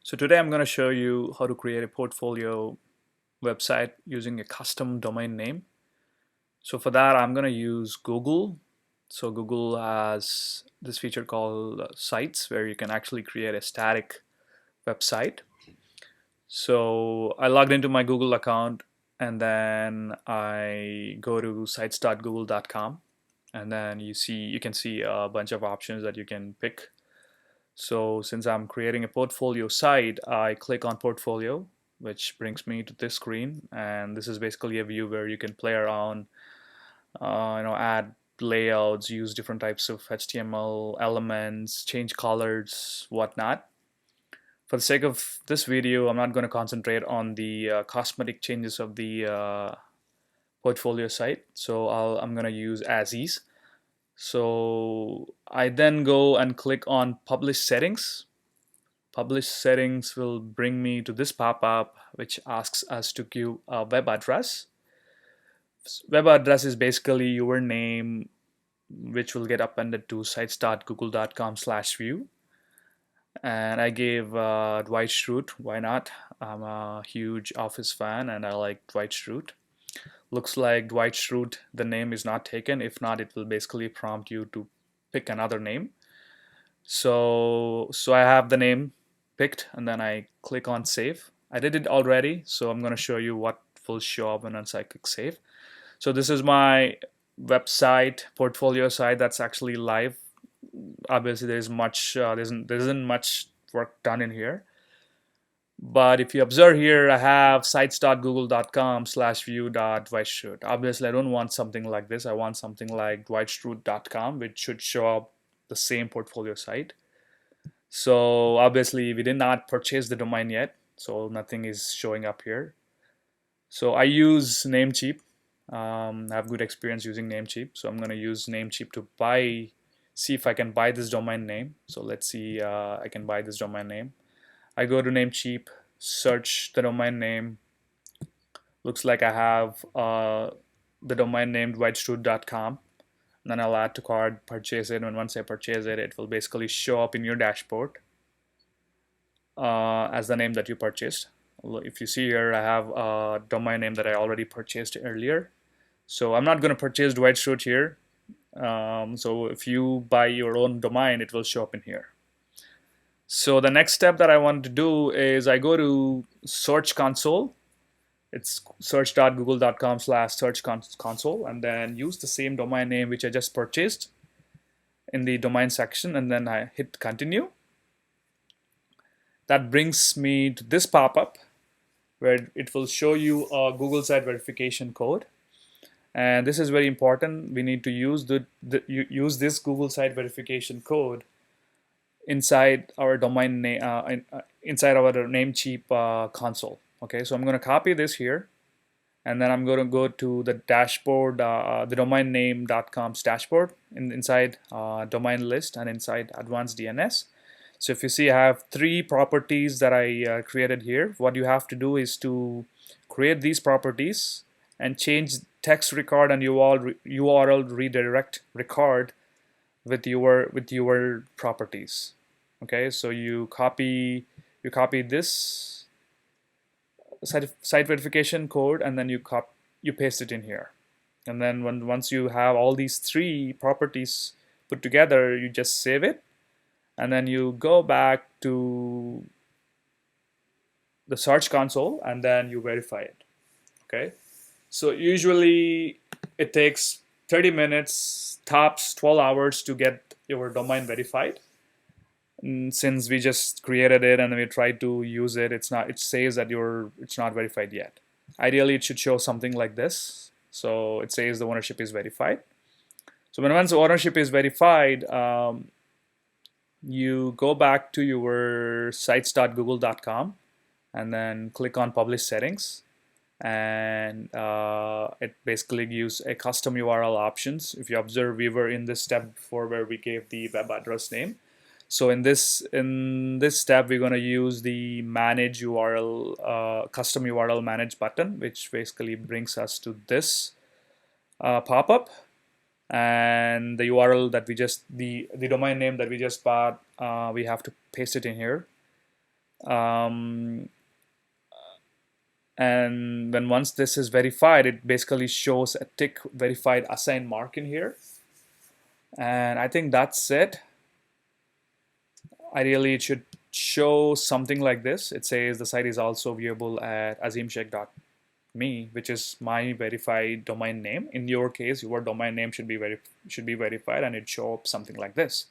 So today I'm going to show you how to create a portfolio website using a custom domain name. So for that I'm going to use Google. So Google has this feature called Sites where you can actually create a static website. So I logged into my Google account and then I go to sites.google.com and then you can see a bunch of options that you can pick. So since I'm creating a portfolio site, I click on portfolio, which brings me to this screen. And this is basically a view where you can play around, add layouts, use different types of HTML elements, change colors, whatnot. For the sake of this video, I'm not going to concentrate on the cosmetic changes of the portfolio site. So I'm going to use as is. So I then go and click on publish settings. Publish settings will bring me to this pop-up which asks us to give a web address. Web address is basically your name, which will get appended to sites.google.com/view. And I gave Dwight Schrute. Why not? I'm a huge Office fan and I like Dwight Schrute. Looks like Dwight Schrute, the name is not taken. If not, it will basically prompt you to pick another name. So I have the name picked and then I click on save. I did it already, so I'm going to show you what will show up once I click save. So this is my website portfolio site that's actually live. Obviously there isn't much work done in here, but if you observe here, I have sites.google.com/view.dwightschrute. Obviously I don't want something like this. I want something like dwightschrute.com, which should show up the same portfolio site. So obviously we did not purchase the domain yet, so nothing is showing up here. So I use Namecheap. I have good experience using Namecheap, so I'm going to use Namecheap to see if I can buy this domain name. So let's see, I can buy this domain name. I go to Namecheap, search the domain name. Looks like I have the domain name dwightschrute.com. Then I'll add to cart, purchase it, and once I purchase it, it will basically show up in your dashboard as the name that you purchased. If you see here, I have a domain name that I already purchased earlier. So I'm not going to purchase Dwight Schrute here. So if you buy your own domain, it will show up in here. So the next step that I want to do is I go to Search Console. It's search.google.com/search console, and then use the same domain name which I just purchased in the domain section, and then I hit continue. That brings me to this pop-up where it will show you a Google site verification code. And this is very important. We need to use use this Google site verification code inside our domain name, inside our Namecheap console. Okay, so I'm going to copy this here, and then I'm going to go to the dashboard, the domain name.com's dashboard, inside domain list and inside advanced DNS. So if you see, I have three properties that I created here. What you have to do is to create these properties and change text record and URL redirect record with your properties. Okay, so you copy this site verification code and then you paste it in here. And then once you have all these three properties put together, you just save it. And then you go back to the Search Console and then you verify it. Okay, so usually it takes 30 minutes, tops 12 hours to get your domain verified. And since we just created it and we tried to use it, it says that it's not verified yet. Ideally, it should show something like this. So it says the ownership is verified. So once the ownership is verified, you go back to your sites.google.com and then click on publish settings, and it basically gives a custom URL options. If you observe, we were in this step before where we gave the web address name. So in this step, we're going to use the manage URL, custom URL manage button, which basically brings us to this pop-up. And the URL that we just the domain name that we just bought, we have to paste it in here. Um, and then once this is verified, it basically shows a tick verified assign mark in here. And I think that's it. Ideally, it should show something like this. It says the site is also viewable at azimsheikh.me, which is my verified domain name. In your case, your domain name should be verified, and it show up something like this.